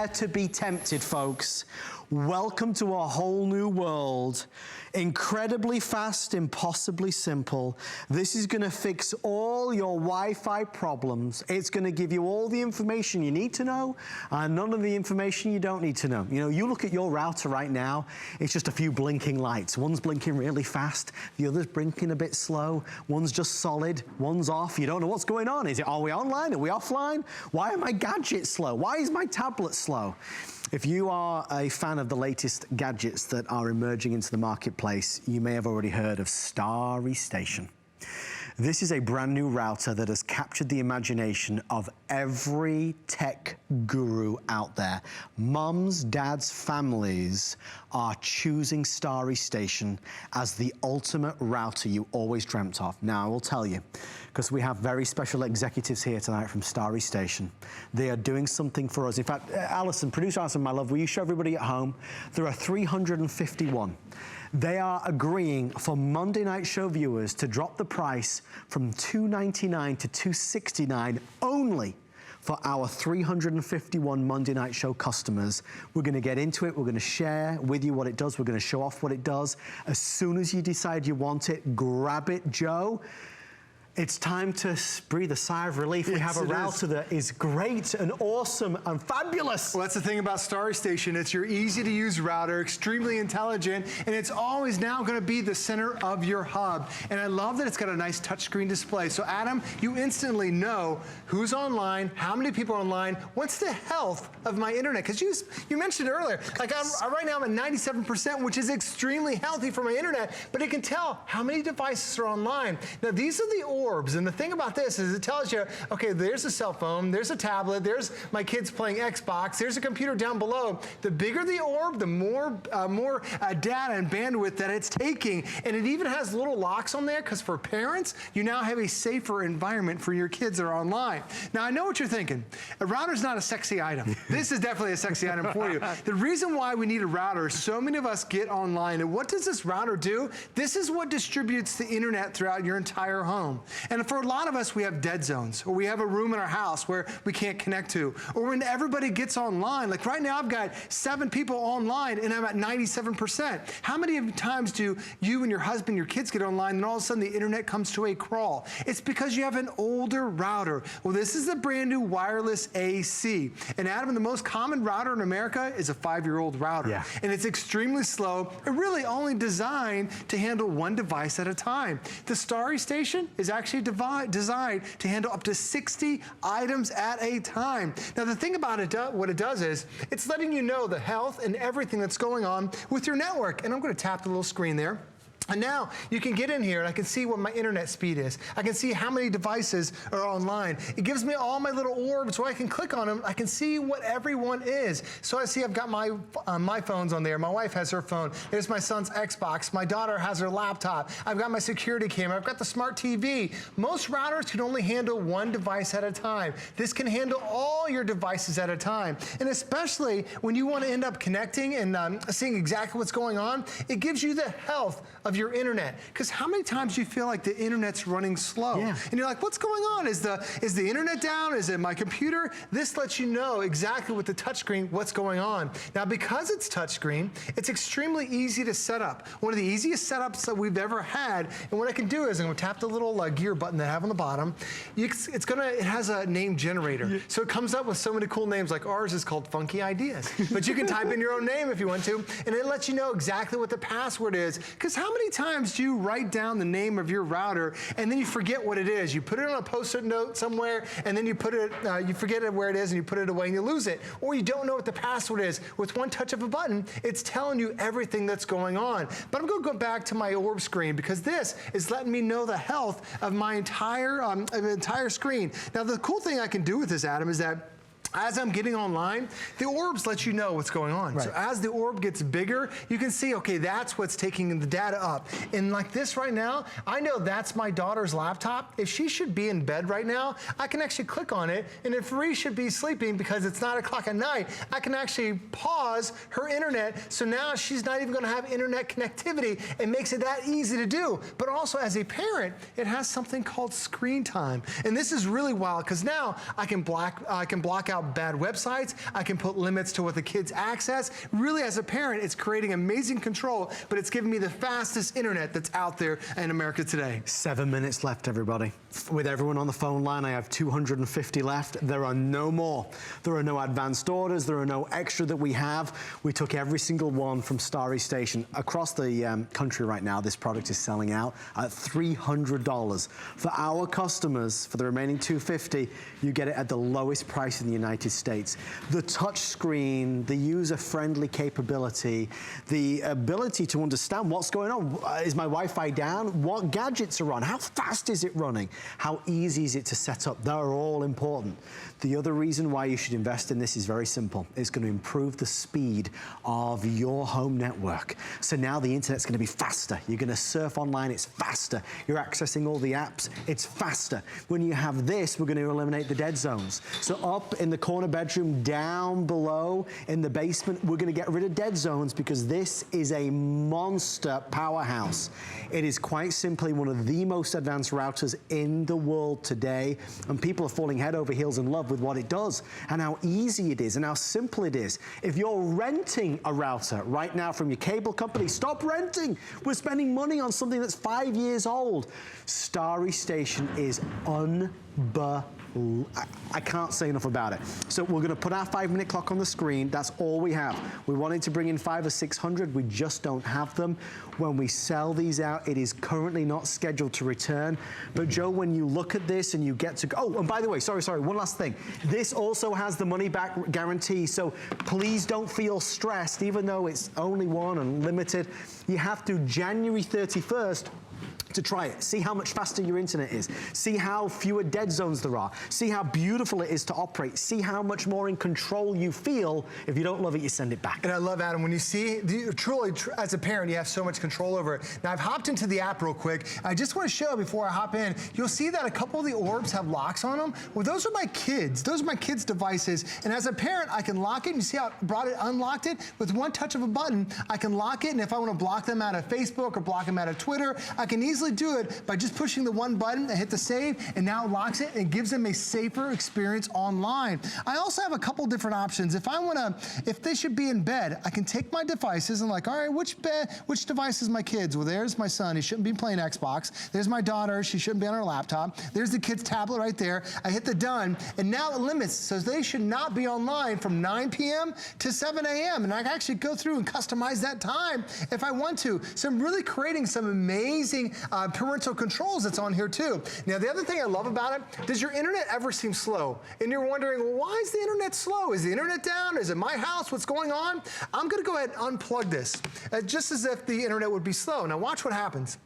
Prepare to be tempted, folks. Welcome to a whole new world. Incredibly fast, impossibly simple. This is gonna fix all your Wi-Fi problems. It's gonna give you all the information you need to know and none of the information you don't need to know. You know, you look at your router right now, it's just a few blinking lights. One's blinking really fast, the other's blinking a bit slow, one's just solid, one's off. You don't know what's going on. Are we online? Are we offline? Why are my gadgets slow? Why is my tablet slow? If you are a fan of the latest gadgets that are emerging into the marketplace, you may have already heard of Starry Station. This is a brand new router that has captured the imagination of every tech guru out there. Mums, dads, families are choosing Starry Station as the ultimate router you always dreamt of. Now, I will tell you, because we have very special executives here tonight from Starry Station. They are doing something for us. In fact, Alison, producer Alison, my love, will you show everybody at home? There are 351. They are agreeing for Monday Night Show viewers to drop the price from $299 to $269 only for our 351 Monday Night Show customers. We're gonna get into it. We're gonna share with you what it does. We're gonna show off what it does. As soon as you decide you want it, grab it, Joe. It's time to breathe a sigh of relief. We have a router that is great and awesome and fabulous. Well, that's the thing about Starry Station. It's your easy to use router, extremely intelligent, and it's always now gonna be the center of your hub. And I love that it's got a nice touchscreen display. So Adam, you instantly know who's online, how many people are online, what's the health of my internet? Because you mentioned earlier, like right now I'm at 97%, which is extremely healthy for my internet, but it can tell how many devices are online. Now these are the orbs, and the thing about this is it tells you, okay, there's a cell phone, there's a tablet, there's my kids playing Xbox, there's a computer down below. The bigger the orb, the more data and bandwidth that it's taking, and it even has little locks on there, because for parents, you now have a safer environment for your kids that are online. Now, I know what you're thinking. A router's not a sexy item. This is definitely a sexy item for you. The reason why we need a router is so many of us get online, and what does this router do? This is what distributes the internet throughout your entire home. And for a lot of us, we have dead zones, or we have a room in our house where we can't connect to, or when everybody gets online. Like right now, I've got 7 people online, and I'm at 97%. How many times do you and your husband, your kids get online, and all of a sudden the internet comes to a crawl? It's because you have an older router. Well, this is a brand new wireless AC. And Adam, the most common router in America is a 5-year-old router. Yeah. And it's extremely slow, and really only designed to handle one device at a time. The Starry Station is actually designed to handle up to 60 items at a time. Now the thing about it, what it does is, it's letting you know the health and everything that's going on with your network. And I'm gonna tap the little screen there. And now you can get in here and I can see what my internet speed is. I can see how many devices are online. It gives me all my little orbs so I can click on them. I can see what everyone is. So I see I've got my phones on there. My wife has her phone. There's my son's Xbox. My daughter has her laptop. I've got my security camera. I've got the smart TV. Most routers can only handle one device at a time. This can handle all your devices at a time. And especially when you want to end up connecting and seeing exactly what's going on, it gives you the health of your internet. Because how many times do you feel like the internet's running slow? Yeah. And you're like, what's going on? Is the internet down? Is it my computer? This lets you know exactly with the touchscreen what's going on. Now, because it's touchscreen, it's extremely easy to set up. One of the easiest setups that we've ever had. And what I can do is I'm going to tap the little gear button that I have on the bottom. It has a name generator. Yeah. So it comes up with so many cool names, like ours is called Funky Ideas. But you can type in your own name if you want to, and it lets you know exactly what the password is. Because how many times do you write down the name of your router and then you forget what it is? You put it on a post-it note somewhere and then you put it, you forget where it is and you put it away and you lose it. Or you don't know what the password is. With one touch of a button, it's telling you everything that's going on. But I'm gonna go back to my orb screen because this is letting me know the health of my entire screen. Now the cool thing I can do with this, Adam, is that as I'm getting online, the orbs let you know what's going on. Right. So as the orb gets bigger, you can see, okay, that's what's taking the data up. And like this right now, I know that's my daughter's laptop. If she should be in bed right now, I can actually click on it. And if Ree should be sleeping because it's 9 o'clock at night, I can actually pause her internet. So now she's not even gonna have internet connectivity. It makes it that easy to do. But also as a parent, it has something called screen time. And this is really wild because now I can block out out bad websites. I can put limits to what the kids access. Really, as a parent, it's creating amazing control, but it's giving me the fastest internet that's out there in America today. 7 minutes left, everybody. With everyone on the phone line, I have 250 left. There are no more. There are no advanced orders. There are no extra that we have. We took every single one from Starry Station. Across the country right now, this product is selling out at $300. For our customers, for the remaining 250, you get it at the lowest price in the United States. The touch screen, the user-friendly capability, the ability to understand what's going on. Is my Wi-Fi down? What gadgets are on? How fast is it running? How easy is it to set up? They're all important. The other reason why you should invest in this is very simple. It's going to improve the speed of your home network. So now the internet's going to be faster. You're going to surf online, it's faster. You're accessing all the apps, it's faster. When you have this, we're going to eliminate the dead zones. So up in the corner bedroom, down below in the basement, we're going to get rid of dead zones because this is a monster powerhouse. It is quite simply one of the most advanced routers in the world today, and people are falling head over heels in love with what it does and how easy it is and how simple it is. If you're renting a router right now from your cable company, stop renting. We're spending money on something that's 5 years old. Starry Station is unbelievable. I can't say enough about it. So we're going to put our 5-minute clock on the screen. That's all we have. We wanted to bring in 500 or 600. We just don't have them. When we sell these out, it is currently not scheduled to return. But Joe, when you look at this and you get to go, oh, and by the way, sorry, one last thing. This also has the money back guarantee. So please don't feel stressed, even though it's only one and limited. You have to January 31st to try it. See how much faster your internet is. See how fewer dead zones there are. See how beautiful it is to operate. See how much more in control you feel. If you don't love it, you send it back. And I love, Adam, when you see, truly, as a parent, you have so much control over it. Now, I've hopped into the app real quick. I just want to show, before I hop in, you'll see that a couple of the orbs have locks on them. Well, those are my kids. Those are my kids' devices. And as a parent, I can lock it. You see how I brought it, unlocked it? With one touch of a button, I can lock it. And if I want to block them out of Facebook or block them out of Twitter, I can easily do it by just pushing the one button and hit the save, and now it locks it and gives them a safer experience online. I also have a couple different options. If they should be in bed, I can take my devices and like, all right, which device is my kids? Well, there's my son, he shouldn't be playing Xbox. There's my daughter, she shouldn't be on her laptop. There's the kid's tablet right there. I hit the done, and now it limits, so they should not be online from 9 p.m. to 7 a.m. And I can actually go through and customize that time if I want to. So I'm really creating some amazing parental controls that's on here too. Now, the other thing I love about it, does your internet ever seem slow? And you're wondering, well, why is the internet slow? Is the internet down? Is it my house? What's going on? I'm gonna go ahead and unplug this, just as if the internet would be slow. Now watch what happens.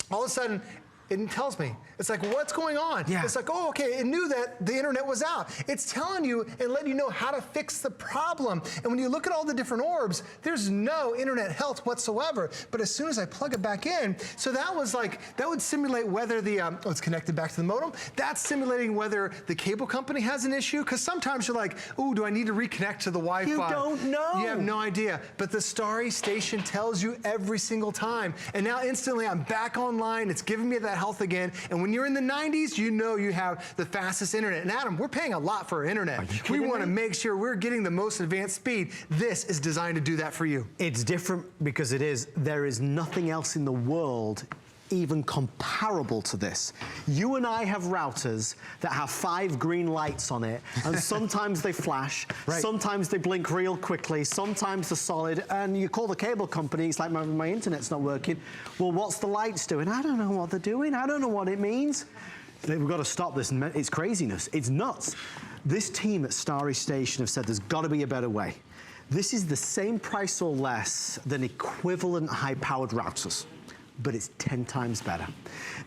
All of a sudden, it tells me. It's like, what's going on? Yeah. It's like, oh, okay, it knew that the internet was out. It's telling you and letting you know how to fix the problem. And when you look at all the different orbs, there's no internet health whatsoever. But as soon as I plug it back in, so that was like, that would simulate whether the, oh, it's connected back to the modem. That's simulating whether the cable company has an issue. Because sometimes you're like, oh, do I need to reconnect to the Wi-Fi? You don't know. You have no idea. But the Starry Station tells you every single time. And now instantly I'm back online. It's giving me that health again. And when you're in the 90s, you know you have the fastest internet. And Adam, we're paying a lot for our internet. We want to make sure we're getting the most advanced speed. This is designed to do that for you. It's different because it is. There is nothing else in the world even comparable to this. You and I have routers that have 5 green lights on it, and sometimes they flash, sometimes they blink real quickly, sometimes they're solid, and you call the cable company, it's like my internet's not working. Well, what's the lights doing? I don't know what they're doing. I don't know what it means. We've got to stop this. It's craziness. It's nuts. This team at Starry Station have said there's got to be a better way. This is the same price or less than equivalent high-powered routers, but it's 10 times better.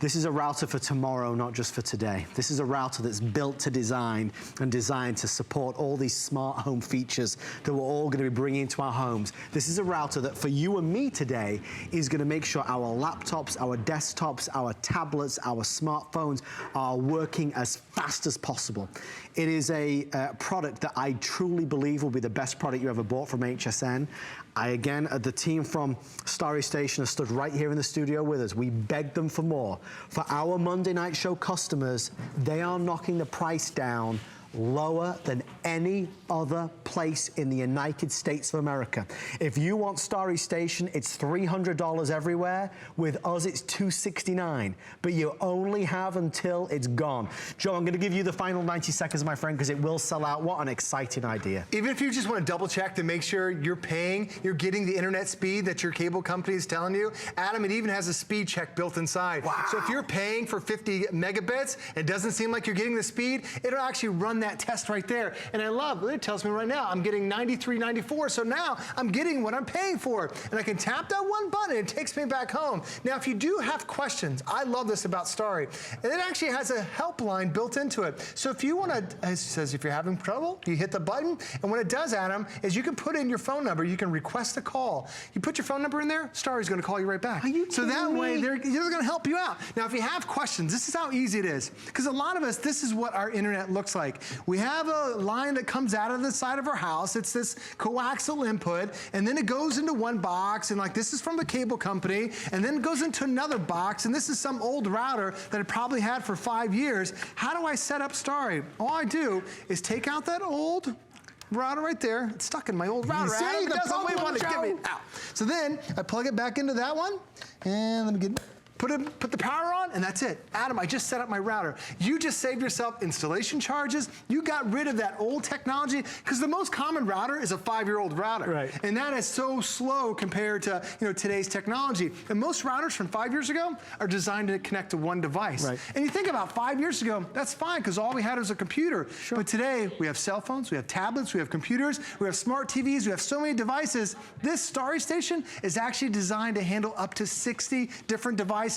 This is a router for tomorrow, not just for today. This is a router that's built to design and designed to support all these smart home features that we're all gonna be bringing into our homes. This is a router that for you and me today is gonna make sure our laptops, our desktops, our tablets, our smartphones are working as fast as possible. It is a product that I truly believe will be the best product you ever bought from HSN. The team from Starry Station has stood right here in the studio with us. We begged them for more. For our Monday Night Show customers, they are knocking the price down lower than any other place in the United States of America. If you want Starry Station, it's $300 everywhere. With us, it's $269, but you only have until it's gone. Joe, I'm gonna give you the final 90 seconds, my friend, because it will sell out. What an exciting idea. Even if you just want to double check to make sure you're getting the internet speed that your cable company is telling you, Adam, it even has a speed check built inside. Wow. So if you're paying for 50 megabits, it doesn't seem like you're getting the speed, it'll actually run that test right there. And I love, it tells me right now, I'm getting 93, 94, so now I'm getting what I'm paying for. And I can tap that one button, it takes me back home. Now, if you do have questions, I love this about Starry, and it actually has a helpline built into it. So if you want to, it says if you're having trouble, you hit the button, and what it does, Adam, is you can put in your phone number, you can request a call. You put your phone number in there, Starry's going to call you right back. Are you so that kidding way, me? they're going to help you out. Now, if you have questions, this is how easy it is. Because a lot of us, this is what our internet looks like. We have a line that comes out of the side of our house. It's this coaxial input, and then it goes into one box, and like this is from the cable company, and then it goes into another box, and this is some old router that it probably had for 5 years. How do I set up Starry? All I do is take out that old router right there. It's stuck in my old router. See, Adam, the it doesn't problem, want to give me out. So then I plug it back into that one, and let me put the power on, and that's it. Adam, I just set up my router. You just saved yourself installation charges. You got rid of that old technology, because the most common router is a 5-year-old router. Right. And that is so slow compared to today's technology. And most routers from 5 years ago are designed to connect to one device. Right. And you think about 5 years ago, that's fine, because all we had was a computer. Sure. But today, we have cell phones, we have tablets, we have computers, we have smart TVs, we have so many devices. This Starry Station is actually designed to handle up to 60 different devices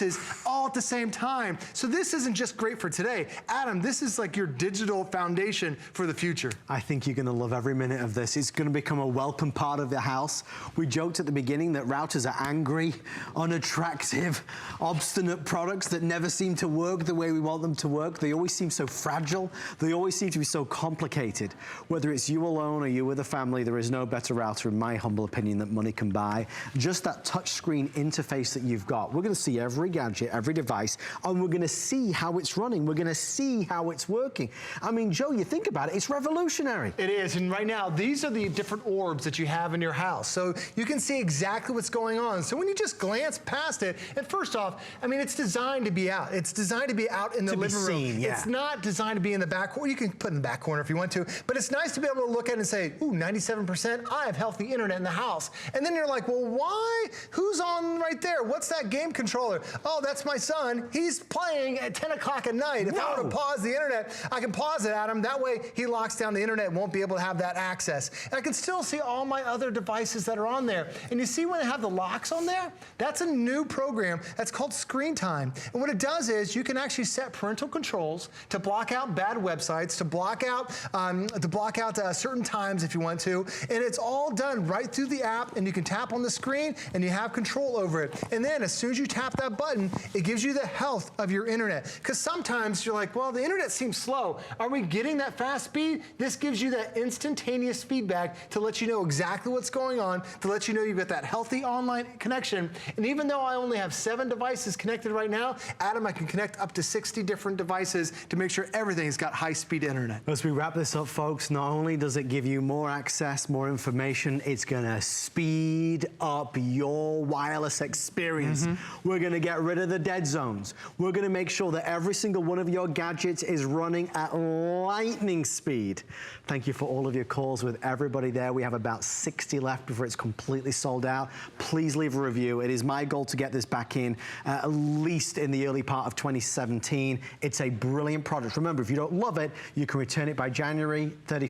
all at the same time. So this isn't just great for today. Adam, this is like your digital foundation for the future. I think you're gonna love every minute of this. It's gonna become a welcome part of the house. We joked at the beginning that routers are angry, unattractive, obstinate products that never seem to work the way we want them to work. They always seem so fragile. They always seem to be so complicated. Whether it's you alone or you with a family, there is no better router, in my humble opinion, that money can buy. Just that touchscreen interface that you've got. We're gonna see every gadget, every device, and we're gonna see how it's running. We're gonna see how it's working. I mean, Joe, you think about it, it's revolutionary. It is, and right now, these are the different orbs that you have in your house. So you can see exactly what's going on. So when you just glance past it, and first off, I mean, it's designed to be out. It's designed to be out in the living room. Seen, yeah. It's not designed to be in the back corner. You can put it in the back corner if you want to, but it's nice to be able to look at it and say, ooh, 97%, I have healthy internet in the house. And then you're like, well, why? Who's on right there? What's that game controller? Oh, that's my son. He's playing at 10 o'clock at night. If I want to pause the internet, I can pause it, Adam. That way, he locks down the internet and won't be able to have that access. And I can still see all my other devices that are on there. And you see when they have the locks on there? That's a new program that's called Screen Time. And what it does is you can actually set parental controls to block out bad websites, to block out certain times if you want to. And it's all done right through the app, and you can tap on the screen and you have control over it. And then as soon as you tap that button, it gives you the health of your internet. Because sometimes you're like, well, the internet seems slow. Are we getting that fast speed? This gives you that instantaneous feedback to let you know exactly what's going on, to let you know you've got that healthy online connection. And even though I only have 7 devices connected right now, Adam, I can connect up to 60 different devices to make sure everything's got high-speed internet. As we wrap this up, folks, not only does it give you more access, more information, it's gonna speed up your wireless experience. We're gonna get rid of the dead zones. We're gonna make sure that every single one of your gadgets is running at lightning speed. Thank you for all of your calls with everybody there. We have about 60 left before it's completely sold out. Please leave a review. It is my goal to get this back in at least in the early part of 2017. It's a brilliant product. Remember, if you don't love it, you can return it by January 30th.